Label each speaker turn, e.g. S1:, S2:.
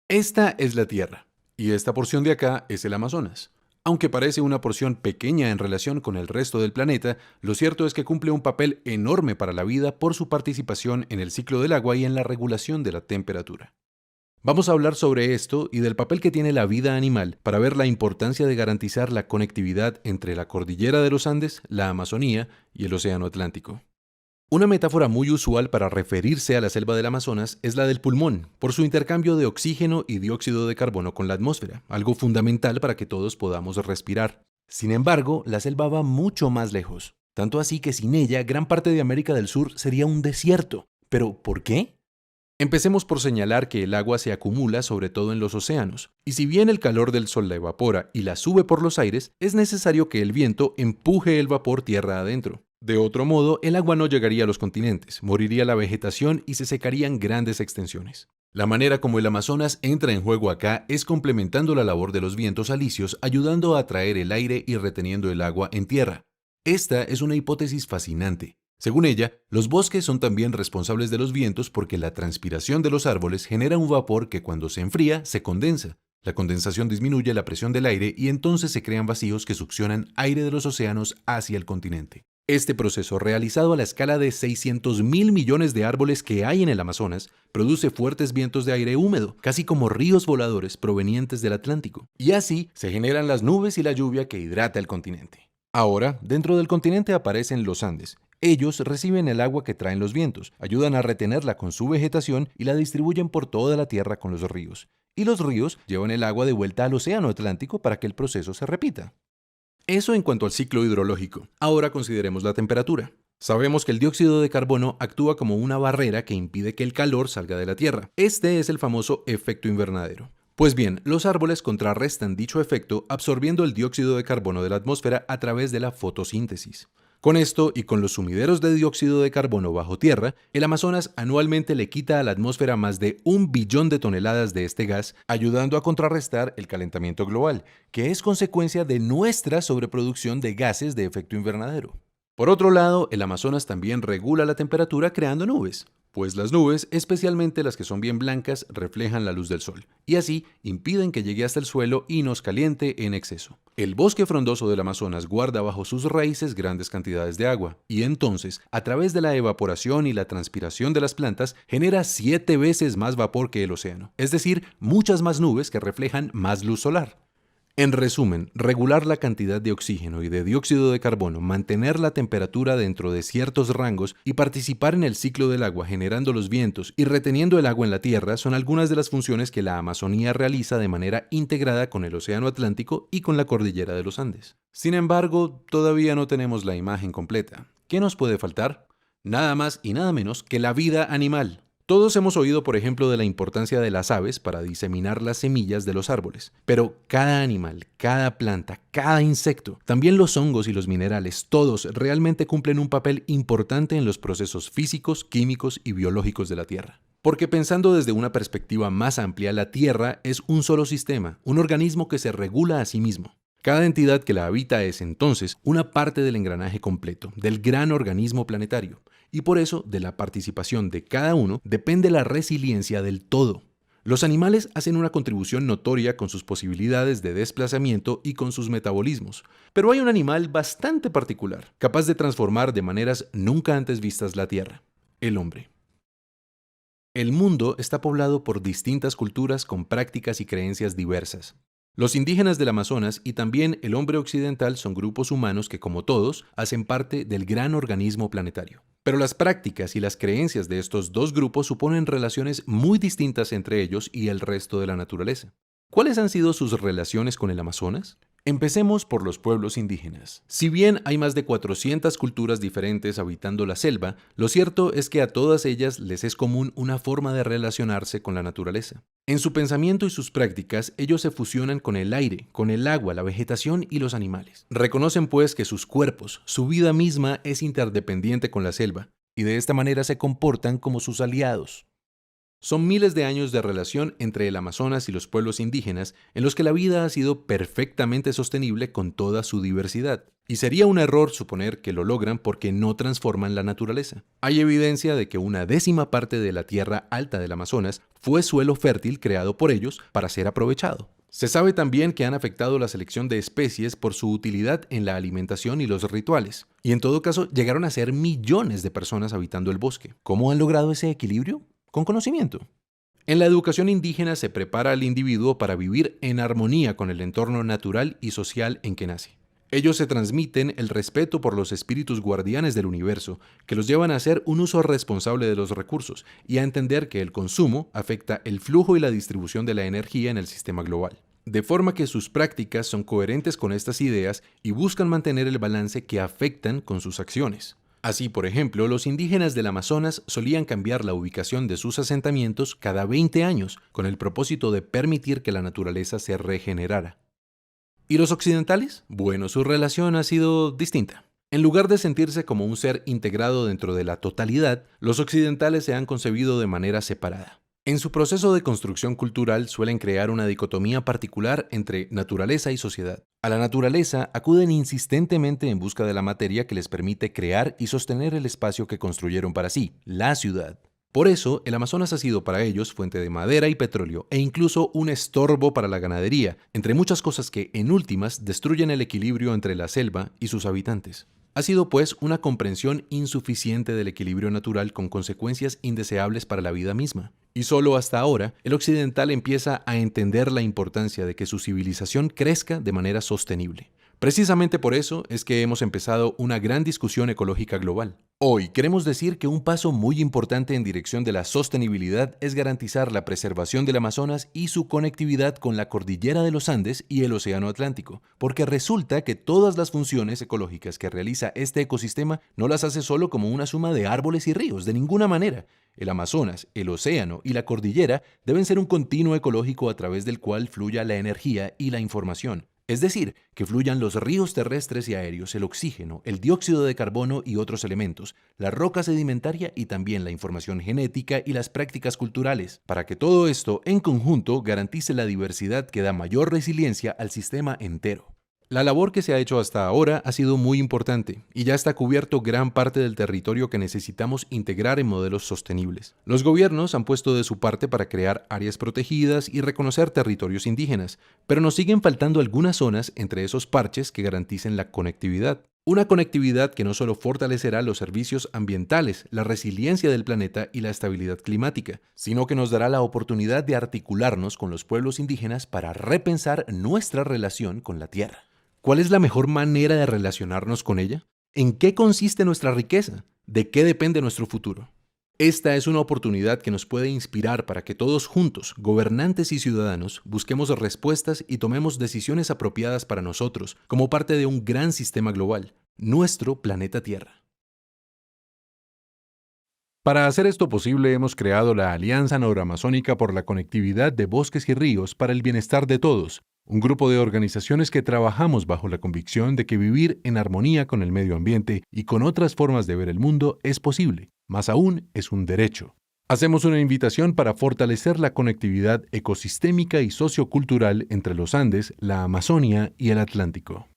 S1: Esta es la Tierra, y esta porción de acá es el Amazonas. Aunque parece una porción pequeña en relación con el resto del planeta, lo cierto es que cumple un papel enorme para la vida por su participación en el ciclo del agua y en la regulación de la temperatura. Vamos a hablar sobre esto y del papel que tiene la vida animal para ver la importancia de garantizar la conectividad entre la cordillera de los Andes, la Amazonía y el Océano Atlántico. Una metáfora muy usual para referirse a la selva del Amazonas es la del pulmón, por su intercambio de oxígeno y dióxido de carbono con la atmósfera, algo fundamental para que todos podamos respirar. Sin embargo, la selva va mucho más lejos, tanto así que sin ella gran parte de América del Sur sería un desierto. ¿Pero por qué? Empecemos por señalar que el agua se acumula sobre todo en los océanos, y si bien el calor del sol la evapora y la sube por los aires, es necesario que el viento empuje el vapor tierra adentro. De otro modo, el agua no llegaría a los continentes, moriría la vegetación y se secarían grandes extensiones. La manera como el Amazonas entra en juego acá es complementando la labor de los vientos alisios, ayudando a atraer el aire y reteniendo el agua en tierra. Esta es una hipótesis fascinante. Según ella, los bosques son también responsables de los vientos porque la transpiración de los árboles genera un vapor que cuando se enfría se condensa. La condensación disminuye la presión del aire y entonces se crean vacíos que succionan aire de los océanos hacia el continente. Este proceso, realizado a la escala de 600.000 millones de árboles que hay en el Amazonas, produce fuertes vientos de aire húmedo, casi como ríos voladores provenientes del Atlántico. Y así se generan las nubes y la lluvia que hidrata el continente. Ahora, dentro del continente aparecen los Andes. Ellos reciben el agua que traen los vientos, ayudan a retenerla con su vegetación y la distribuyen por toda la tierra con los ríos. Y los ríos llevan el agua de vuelta al océano Atlántico para que el proceso se repita. Eso en cuanto al ciclo hidrológico. Ahora consideremos la temperatura. Sabemos que el dióxido de carbono actúa como una barrera que impide que el calor salga de la Tierra. Este es el famoso efecto invernadero. Pues bien, los árboles contrarrestan dicho efecto absorbiendo el dióxido de carbono de la atmósfera a través de la fotosíntesis. Con esto y con los sumideros de dióxido de carbono bajo tierra, el Amazonas anualmente le quita a la atmósfera más de 1 billón de toneladas de este gas, ayudando a contrarrestar el calentamiento global, que es consecuencia de nuestra sobreproducción de gases de efecto invernadero. Por otro lado, el Amazonas también regula la temperatura creando nubes, pues las nubes, especialmente las que son bien blancas, reflejan la luz del sol, y así impiden que llegue hasta el suelo y nos caliente en exceso. El bosque frondoso del Amazonas guarda bajo sus raíces grandes cantidades de agua, y entonces, a través de la evaporación y la transpiración de las plantas, genera 7 veces más vapor que el océano, es decir, muchas más nubes que reflejan más luz solar. En resumen, regular la cantidad de oxígeno y de dióxido de carbono, mantener la temperatura dentro de ciertos rangos y participar en el ciclo del agua generando los vientos y reteniendo el agua en la tierra son algunas de las funciones que la Amazonía realiza de manera integrada con el Océano Atlántico y con la cordillera de los Andes. Sin embargo, todavía no tenemos la imagen completa. ¿Qué nos puede faltar? Nada más y nada menos que la vida animal. Todos hemos oído, por ejemplo, de la importancia de las aves para diseminar las semillas de los árboles, pero cada animal, cada planta, cada insecto, también los hongos y los minerales, todos realmente cumplen un papel importante en los procesos físicos, químicos y biológicos de la Tierra. Porque pensando desde una perspectiva más amplia, la Tierra es un solo sistema, un organismo que se regula a sí mismo. Cada entidad que la habita es entonces una parte del engranaje completo, del gran organismo planetario, y por eso de la participación de cada uno depende la resiliencia del todo. Los animales hacen una contribución notoria con sus posibilidades de desplazamiento y con sus metabolismos, pero hay un animal bastante particular, capaz de transformar de maneras nunca antes vistas la Tierra: el hombre. El mundo está poblado por distintas culturas con prácticas y creencias diversas. Los indígenas del Amazonas y también el hombre occidental son grupos humanos que, como todos, hacen parte del gran organismo planetario. Pero las prácticas y las creencias de estos dos grupos suponen relaciones muy distintas entre ellos y el resto de la naturaleza. ¿Cuáles han sido sus relaciones con el Amazonas? Empecemos por los pueblos indígenas. Si bien hay más de 400 culturas diferentes habitando la selva, lo cierto es que a todas ellas les es común una forma de relacionarse con la naturaleza. En su pensamiento y sus prácticas, ellos se fusionan con el aire, con el agua, la vegetación y los animales. Reconocen pues que sus cuerpos, su vida misma es interdependiente con la selva, y de esta manera se comportan como sus aliados. Son miles de años de relación entre el Amazonas y los pueblos indígenas en los que la vida ha sido perfectamente sostenible con toda su diversidad. Y sería un error suponer que lo logran porque no transforman la naturaleza. Hay evidencia de que una décima parte de la tierra alta del Amazonas fue suelo fértil creado por ellos para ser aprovechado. Se sabe también que han afectado la selección de especies por su utilidad en la alimentación y los rituales. Y en todo caso, llegaron a ser millones de personas habitando el bosque. ¿Cómo han logrado ese equilibrio? Con conocimiento. En la educación indígena se prepara al individuo para vivir en armonía con el entorno natural y social en que nace. Ellos se transmiten el respeto por los espíritus guardianes del universo, que los llevan a hacer un uso responsable de los recursos y a entender que el consumo afecta el flujo y la distribución de la energía en el sistema global. De forma que sus prácticas son coherentes con estas ideas y buscan mantener el balance que afectan con sus acciones. Así, por ejemplo, los indígenas del Amazonas solían cambiar la ubicación de sus asentamientos cada 20 años, con el propósito de permitir que la naturaleza se regenerara. ¿Y los occidentales? Bueno, su relación ha sido distinta. En lugar de sentirse como un ser integrado dentro de la totalidad, los occidentales se han concebido de manera separada. En su proceso de construcción cultural suelen crear una dicotomía particular entre naturaleza y sociedad. A la naturaleza acuden insistentemente en busca de la materia que les permite crear y sostener el espacio que construyeron para sí, la ciudad. Por eso, el Amazonas ha sido para ellos fuente de madera y petróleo e incluso un estorbo para la ganadería, entre muchas cosas que, en últimas, destruyen el equilibrio entre la selva y sus habitantes. Ha sido, pues, una comprensión insuficiente del equilibrio natural con consecuencias indeseables para la vida misma. Y solo hasta ahora, el occidental empieza a entender la importancia de que su civilización crezca de manera sostenible. Precisamente por eso es que hemos empezado una gran discusión ecológica global. Hoy queremos decir que un paso muy importante en dirección de la sostenibilidad es garantizar la preservación del Amazonas y su conectividad con la cordillera de los Andes y el Océano Atlántico, porque resulta que todas las funciones ecológicas que realiza este ecosistema no las hace solo como una suma de árboles y ríos, de ninguna manera. El Amazonas, el océano y la cordillera deben ser un continuo ecológico a través del cual fluya la energía y la información. Es decir, que fluyan los ríos terrestres y aéreos, el oxígeno, el dióxido de carbono y otros elementos, la roca sedimentaria y también la información genética y las prácticas culturales, para que todo esto en conjunto garantice la diversidad que da mayor resiliencia al sistema entero. La labor que se ha hecho hasta ahora ha sido muy importante y ya está cubierto gran parte del territorio que necesitamos integrar en modelos sostenibles. Los gobiernos han puesto de su parte para crear áreas protegidas y reconocer territorios indígenas, pero nos siguen faltando algunas zonas entre esos parches que garanticen la conectividad. Una conectividad que no solo fortalecerá los servicios ambientales, la resiliencia del planeta y la estabilidad climática, sino que nos dará la oportunidad de articularnos con los pueblos indígenas para repensar nuestra relación con la tierra. ¿Cuál es la mejor manera de relacionarnos con ella? ¿En qué consiste nuestra riqueza? ¿De qué depende nuestro futuro? Esta es una oportunidad que nos puede inspirar para que todos juntos, gobernantes y ciudadanos, busquemos respuestas y tomemos decisiones apropiadas para nosotros, como parte de un gran sistema global, nuestro planeta Tierra. Para hacer esto posible, hemos creado la Alianza Noroamazónica por la Conectividad de Bosques y Ríos para el Bienestar de Todos, un grupo de organizaciones que trabajamos bajo la convicción de que vivir en armonía con el medio ambiente y con otras formas de ver el mundo es posible, más aún es un derecho. Hacemos una invitación para fortalecer la conectividad ecosistémica y sociocultural entre los Andes, la Amazonia y el Atlántico.